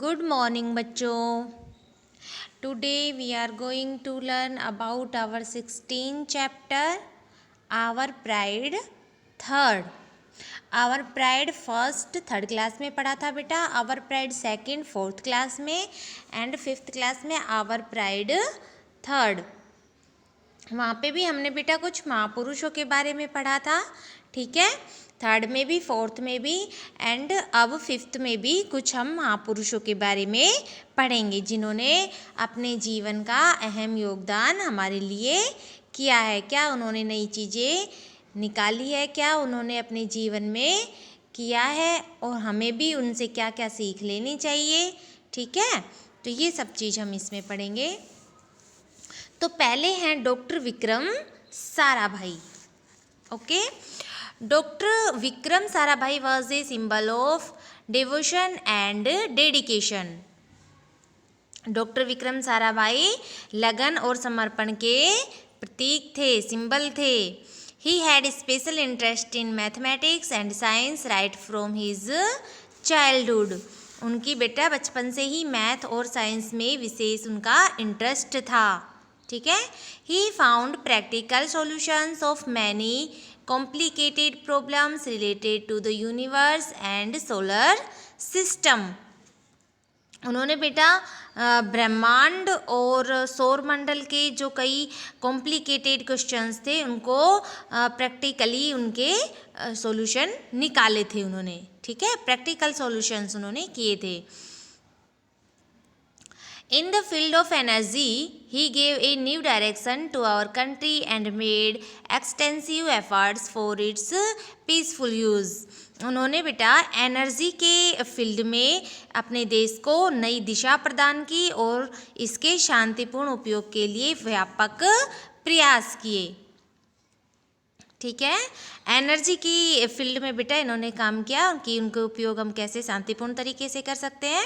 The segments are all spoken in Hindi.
Good morning बच्चों. Today we are going to learn about our 16th chapter, Our Pride third. Our Pride first third class में पढ़ा था बेटा, Our Pride second fourth class में एंड फिफ्थ क्लास में Our Pride थर्ड. वहाँ पे भी हमने बेटा कुछ महापुरुषों के बारे में पढ़ा था, ठीक है. थर्ड में भी, फोर्थ में भी एंड अब फिफ्थ में भी कुछ हम महापुरुषों के बारे में पढ़ेंगे जिन्होंने अपने जीवन का अहम योगदान हमारे लिए किया है. क्या उन्होंने नई चीज़ें निकाली है, क्या उन्होंने अपने जीवन में किया है और हमें भी उनसे क्या क्या सीख लेनी चाहिए, ठीक है. तो ये सब चीज़ हम इसमें पढ़ेंगे. तो पहले हैं doctor Vikram Sarabhai. Okay, doctor Vikram Sarabhai was a symbol of devotion and dedication. Doctor Vikram Sarabhai लगन और समर्पण के प्रतीक थे, सिंबल थे. He had special interest in mathematics and science right from his childhood. उनकी बेटा बचपन से ही मैथ और साइंस में विशेष उनका इंटरेस्ट था, ठीक है. He found practical solutions of many complicated problems related to the universe and solar system. उन्होंने बेटा ब्रह्मांड और सौर मंडल के जो कई कॉम्प्लिकेटेड क्वेश्चंस थे उनको प्रैक्टिकली उनके सॉल्यूशन निकाले थे उन्होंने, ठीक है. प्रैक्टिकल सॉल्यूशंस उन्होंने किए थे. In the field of energy, he gave a new direction to our country and made extensive efforts for its peaceful use. उन्होंने बेटा एनर्जी के फील्ड में अपने देश को नई दिशा प्रदान की और इसके शांतिपूर्ण उपयोग के लिए व्यापक प्रयास किए, ठीक है. एनर्जी की फील्ड में बेटा इन्होंने काम किया कि उनके उपयोग हम कैसे शांतिपूर्ण तरीके से कर सकते हैं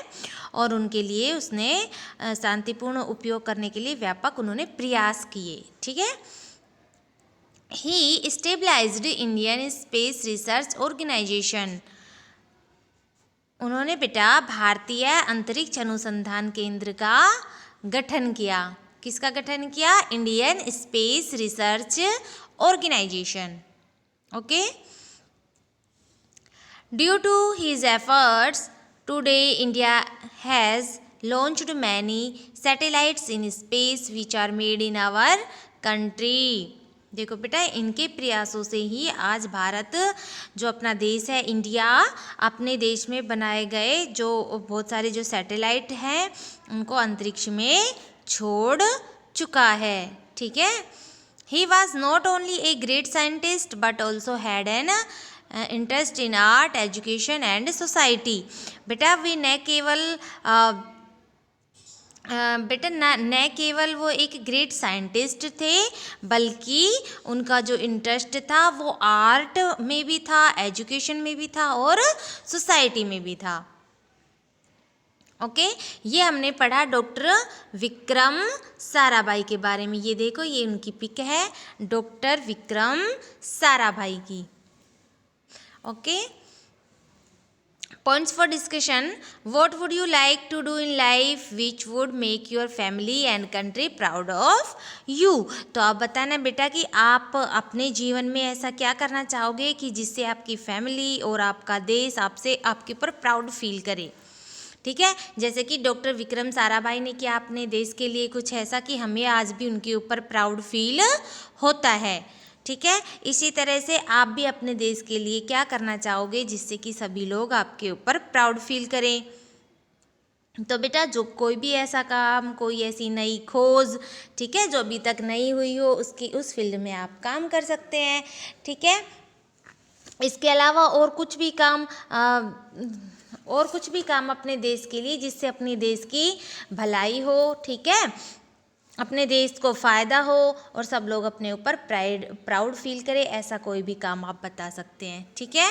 और उनके लिए उसने शांतिपूर्ण उपयोग करने के लिए व्यापक उन्होंने प्रयास किए, ठीक है. He stabilised Indian space research Organisation. उन्होंने बेटा भारतीय अंतरिक्ष अनुसंधान केंद्र का गठन किया. किसका गठन किया? Indian space research organisation. Okay. Due to his efforts today India has launched many satellites in space which are made in our country. देखो बेटा, इनके प्रयासों से ही आज भारत जो अपना देश है, इंडिया, अपने देश में बनाए गए जो बहुत सारे जो सैटेलाइट हैं उनको अंतरिक्ष में छोड़ चुका है, ठीक है. He was not only a great scientist but also had an interest in art, education and society. बेटा वे न केवल वो एक ग्रेट साइंटिस्ट थे बल्कि उनका जो इंटरेस्ट था वो आर्ट में भी था, एजुकेशन में भी था और सोसाइटी में भी था. ओके. ये हमने पढ़ा डॉक्टर विक्रम साराभाई के बारे में. ये देखो, ये उनकी पिक है डॉक्टर विक्रम साराभाई की. Okay. Points for discussion. What would you like to do in life which would make your family and country proud of you. तो आप बताना बेटा कि आप अपने जीवन में ऐसा क्या करना चाहोगे कि जिससे आपकी फैमिली और आपका देश आपसे आपके ऊपर प्राउड फील करे, ठीक है. जैसे कि डॉक्टर विक्रम साराभाई ने किया अपने देश के लिए कुछ ऐसा कि हमें आज भी उनके ऊपर प्राउड फील होता है, ठीक है. इसी तरह से आप भी अपने देश के लिए क्या करना चाहोगे जिससे कि सभी लोग आपके ऊपर प्राउड फील करें. तो बेटा जो कोई भी ऐसा काम, कोई ऐसी नई खोज, ठीक है, जो अभी तक नहीं हुई हो उस फील्ड में आप काम कर सकते हैं, ठीक है. इसके अलावा और कुछ भी काम अपने देश के लिए जिससे अपने देश की भलाई हो, ठीक है, अपने देश को फ़ायदा हो और सब लोग अपने ऊपर प्राउड फील करें, ऐसा कोई भी काम आप बता सकते हैं, ठीक है.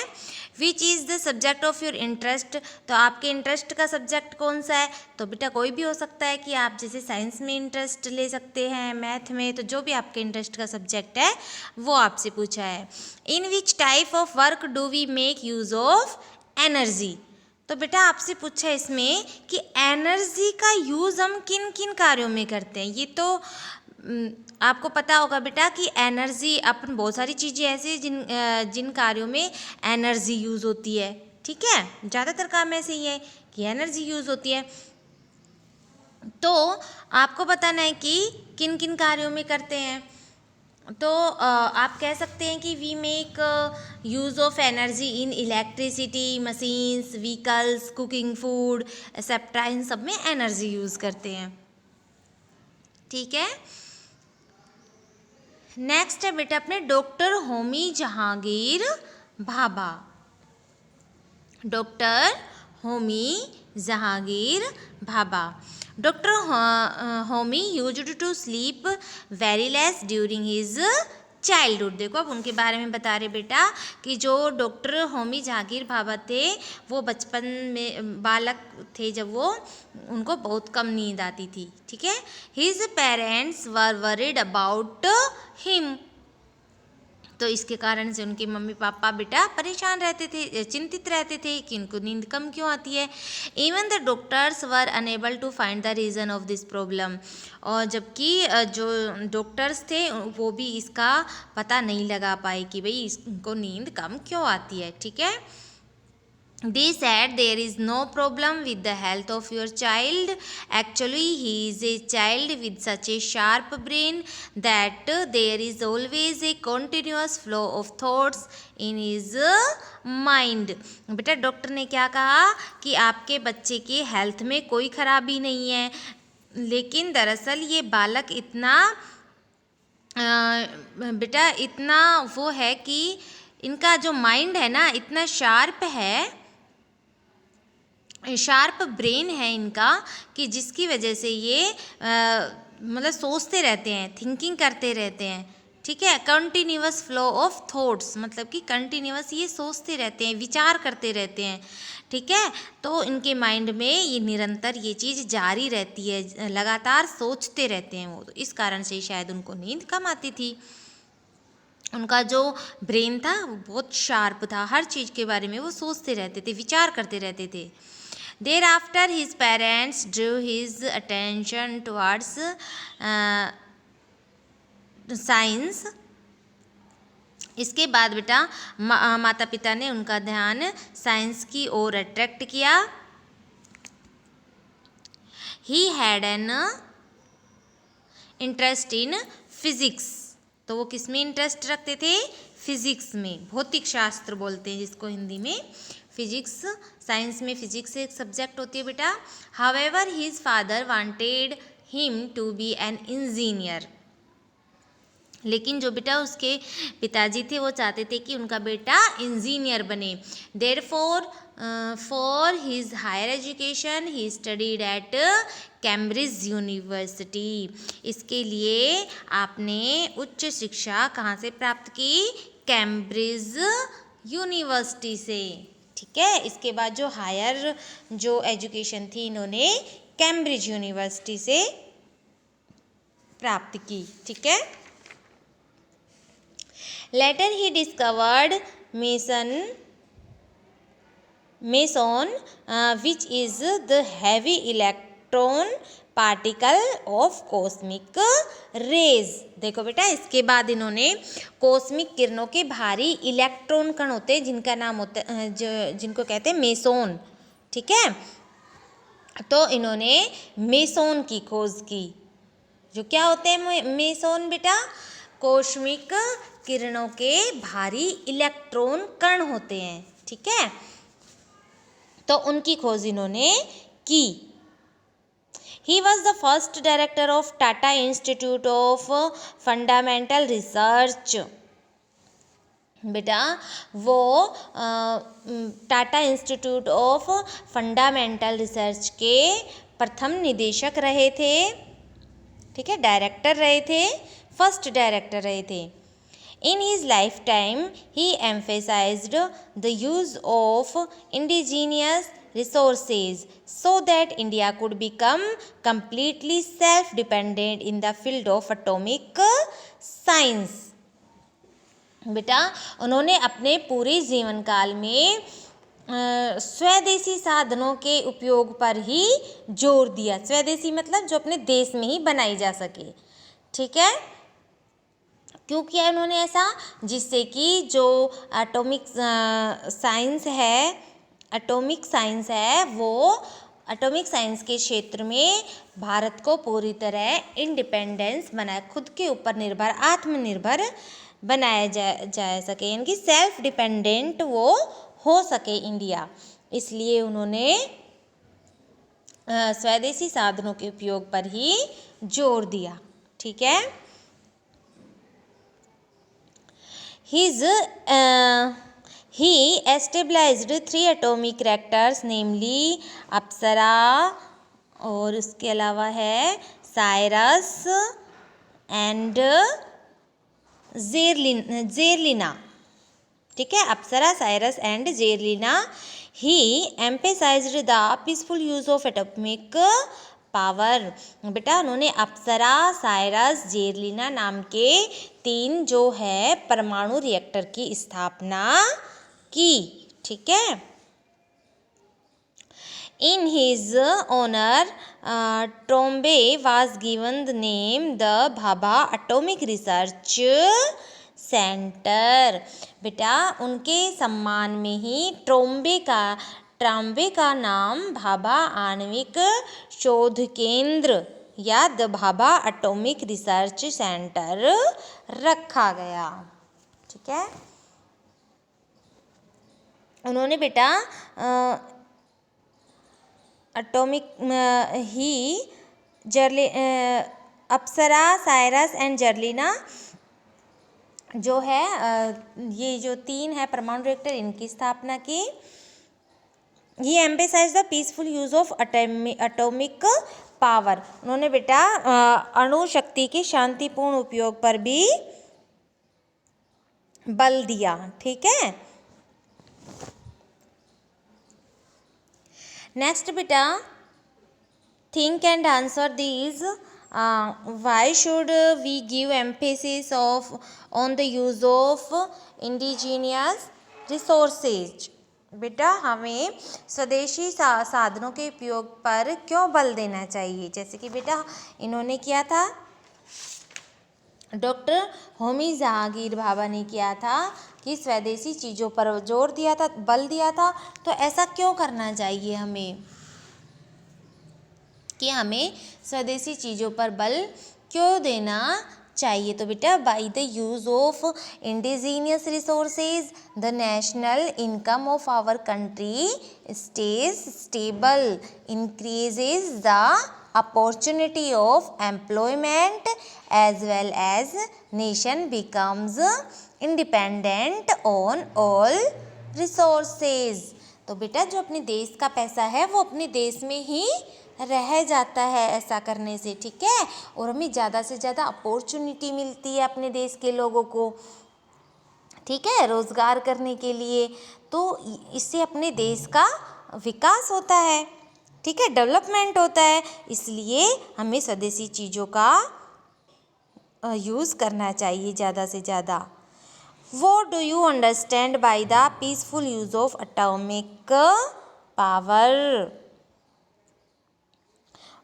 Which is the subject of your interest. तो आपके इंटरेस्ट का सब्जेक्ट कौन सा है? तो बेटा कोई भी हो सकता है कि आप जैसे साइंस में इंटरेस्ट ले सकते हैं, मैथ में, तो जो भी आपके इंटरेस्ट का सब्जेक्ट है वो आपसे पूछा है. In which type of work do we make use of energy. तो बेटा आपसे पूछा इसमें कि एनर्जी का यूज़ हम किन किन कार्यों में करते हैं। ये तो आपको पता होगा बेटा कि एनर्जी, अपन बहुत सारी चीज़ें ऐसे जिन कार्यों में एनर्जी यूज़ होती है, ठीक है। ज़्यादातर काम ऐसे ही है कि एनर्जी यूज़ होती है। तो आपको बताना है कि किन किन कार्यों में करते हैं। तो आप कह सकते हैं कि we make use of energy in electricity, machines, vehicles, cooking food etcetera, इन सब में एनर्जी यूज़ करते हैं, ठीक है। नेक्स्ट है बेटा अपने doctor Homi Jehangir Bhabha. Doctor Homi Jehangir Bhabha. Doctor Homi used to sleep very less during his childhood. देखो अब उनके बारे में बता रहे बेटा कि जो डॉक्टर होमी जहांगीर भाभा थे वो बचपन में बालक थे जब वो उनको बहुत कम नींद आती थी, ठीक है। His parents were worried about him. तो इसके कारण से उनके मम्मी पापा बेटा परेशान रहते थे, चिंतित रहते थे कि उनको नींद कम क्यों आती है। Even the doctors were unable to find the reason of this problem. और जबकि जो डॉक्टर्स थे वो भी इसका पता नहीं लगा पाए कि भाई इसको नींद कम क्यों आती है, ठीक है। They said there is no problem with the health of your child. Actually, he is a child with such a sharp brain that there is always a continuous flow of thoughts in his mind. बेटा डॉक्टर ने क्या कहा कि आपके बच्चे के हेल्थ में कोई खराबी नहीं है, लेकिन दरअसल ये बालक इतना बेटा इतना वो है कि इनका जो माइंड है ना इतना शार्प है, शार्प ब्रेन है इनका, कि जिसकी वजह से ये मतलब सोचते रहते हैं, थिंकिंग करते रहते हैं, ठीक है। कंटिन्यूअस फ्लो ऑफ थॉट्स मतलब कि कंटिन्यूअस ये सोचते रहते हैं, विचार करते रहते हैं, ठीक है। तो इनके माइंड में ये निरंतर ये चीज़ जारी रहती है, लगातार सोचते रहते हैं वो, तो इस कारण से शायद उनको नींद कम आती थी। उनका जो ब्रेन था वो बहुत शार्प था, हर चीज़ के बारे में वो सोचते रहते थे, विचार करते रहते थे। Thereafter, his parents drew his attention towards science. इसके बाद बेटा माता पिता ने उनका ध्यान साइंस की ओर अट्रैक्ट किया। He had an interest in physics. तो वो किस में इंटरेस्ट रखते थे? फिजिक्स में, भौतिक शास्त्र बोलते हैं जिसको हिंदी में, फिजिक्स। साइंस में फिजिक्स एक सब्जेक्ट होती है बेटा। However his father wanted him to be an engineer. लेकिन जो बेटा उसके पिताजी थे वो चाहते थे कि उनका बेटा इंजीनियर बने। Therefore for his higher education he studied at Cambridge university. इसके लिए आपने उच्च शिक्षा कहाँ से प्राप्त की? कैम्ब्रिज यूनिवर्सिटी से, ठीक है। इसके बाद जो हायर जो एजुकेशन थी इन्होंने कैम्ब्रिज यूनिवर्सिटी से प्राप्त की, ठीक है। Later he discovered meson, which is the heavy electron particle of cosmic rays. देखो बेटा इसके बाद इन्होंने कॉस्मिक किरणों के भारी इलेक्ट्रॉन कण होते हैं जिनका नाम होता है जिनको कहते हैं मेसोन, ठीक है। तो इन्होंने मेसोन की खोज की। जो क्या होते हैं मेसोन बेटा? कॉस्मिक किरणों के भारी इलेक्ट्रॉन कण होते हैं, ठीक है। तो उनकी खोज इन्होंने की। He was the first director of Tata Institute of Fundamental Research. बेटा वो Tata institute of fundamental research के प्रथम निदेशक रहे थे, ठीक है, डायरेक्टर रहे थे, फर्स्ट डायरेक्टर रहे थे। In his lifetime, he emphasized the use of indigenous resources so that India could become completely self-dependent in the field of atomic science. बेटा उन्होंने अपने पूरे जीवन काल में स्वदेशी साधनों के उपयोग पर ही जोर दिया। स्वदेशी मतलब जो अपने देश में ही बनाई जा सके, ठीक है। क्यों किया उन्होंने ऐसा? जिससे कि जो एटॉमिक साइंस है वो एटॉमिक साइंस के क्षेत्र में भारत को पूरी तरह इंडिपेंडेंस बनाए, खुद के ऊपर निर्भर, आत्मनिर्भर बनाया जा सके, यानी कि सेल्फ डिपेंडेंट वो हो सके इंडिया। इसलिए उन्होंने स्वदेशी साधनों के उपयोग पर ही जोर दिया, ठीक है। He established 3 atomic reactors, namely अप्सरा, और उसके अलावा है साइरस एंड जेरलिना, ठीक है, Apsara, Cirus and Zerlina. He emphasized the peaceful use of atomic power. बेटा उन्होंने अप्सरा, साइरस, जेरलिना नाम के 3 जो है परमाणु रिएक्टर की स्थापना की, ठीक है। In his honor, Trombe was given the name the Bhabha Atomic Research Center। बेटा उनके सम्मान में ही ट्रोम्बे का नाम भाभा आणविक शोध केंद्र या the Bhabha atomic research centre रखा गया, ठीक है। उन्होंने बेटा अप्सरा, साइरस एंड जेरलिना जो है ये जो 3 है परमाणु रिएक्टर, इनकी स्थापना की। He emphasise the peaceful use of atomic power. उन्होंने बेटा अणु शक्ति के शांतिपूर्ण उपयोग पर भी बल दिया, ठीक है। नेक्स्ट बेटा think and answer these. Why should we give emphasis on the use of indigenous resources. बेटा हमें स्वदेशी साधनों के उपयोग पर क्यों बल देना चाहिए? जैसे कि बेटा इन्होंने किया था, डॉक्टर होमी जहांगीर भाभा ने किया था कि स्वदेशी चीज़ों पर जोर दिया था, बल दिया था। तो ऐसा क्यों करना चाहिए हमें कि हमें स्वदेशी चीज़ों पर बल क्यों देना चाहिए? तो बेटा by the use of indigenous resources the national income of our country stays stable, increases the opportunity of employment as well as nation becomes independent on all resources. तो बेटा जो अपने देश का पैसा है वो अपने देश में ही रह जाता है ऐसा करने से, ठीक है। और हमें ज़्यादा से ज़्यादा अपॉर्चुनिटी मिलती है अपने देश के लोगों को, ठीक है, रोज़गार करने के लिए। तो इससे अपने देश का विकास होता है, ठीक है, डेवलपमेंट होता है। इसलिए हमें स्वदेशी चीज़ों का यूज़ करना चाहिए ज़्यादा से ज़्यादा। What do you understand by the peaceful use of atomic power?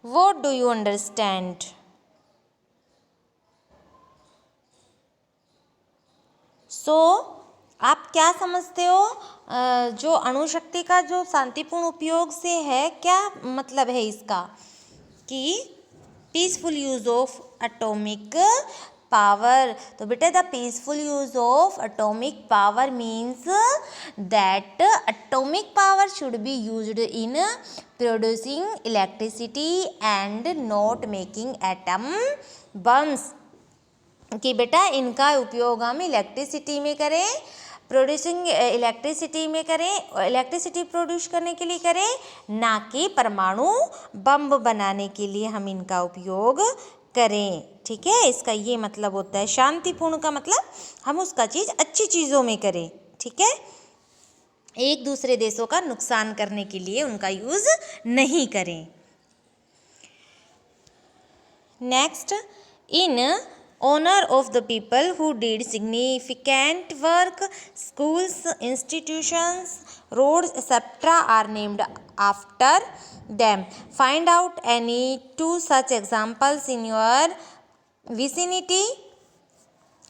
What do you understand? So, आप क्या समझते हो जो अणुशक्ति का जो शांतिपूर्ण उपयोग से है, क्या मतलब है इसका? कि peaceful use of atomic power. तो बेटा the peaceful use of atomic power means that atomic power should be used in producing electricity and not making atom bombs. कि बेटा इनका उपयोग हम इलेक्ट्रिसिटी में करें, प्रोड्यूसिंग इलेक्ट्रिसिटी में करें, इलेक्ट्रिसिटी प्रोड्यूस करने के लिए करें, ना कि परमाणु बम बनाने के लिए हम इनका उपयोग करें, ठीक है। इसका ये मतलब होता है शांतिपूर्ण का मतलब हम उसका चीज़ अच्छी चीज़ों में करें, ठीक है, एक दूसरे देशों का नुकसान करने के लिए उनका यूज़ नहीं करें। Next, in honor of the people who did significant work. Schools, institutions, roads, etc. are named after them. Find out any two such examples in your vicinity.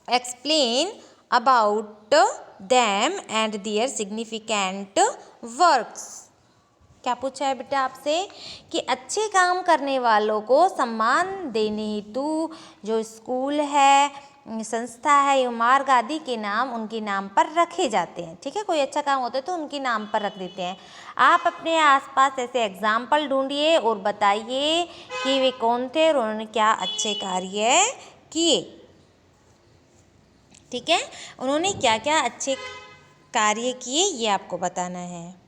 Explain about them and their significant works. क्या पूछा है बेटा आपसे कि अच्छे काम करने वालों को सम्मान देने हेतु जो स्कूल है, संस्था है, या मार्ग आदि के नाम उनके नाम पर रखे जाते हैं। ठीक है, कोई अच्छा काम होता है तो उनके नाम पर रख देते हैं। आप अपने आसपास ऐसे एग्जाम्पल ढूंढिए और बताइए कि वे कौन थे और उन्होंने क्या अच्छे कार्य किए। ठीक है, उन्होंने क्या क्या अच्छे कार्य किए ये आपको बताना है।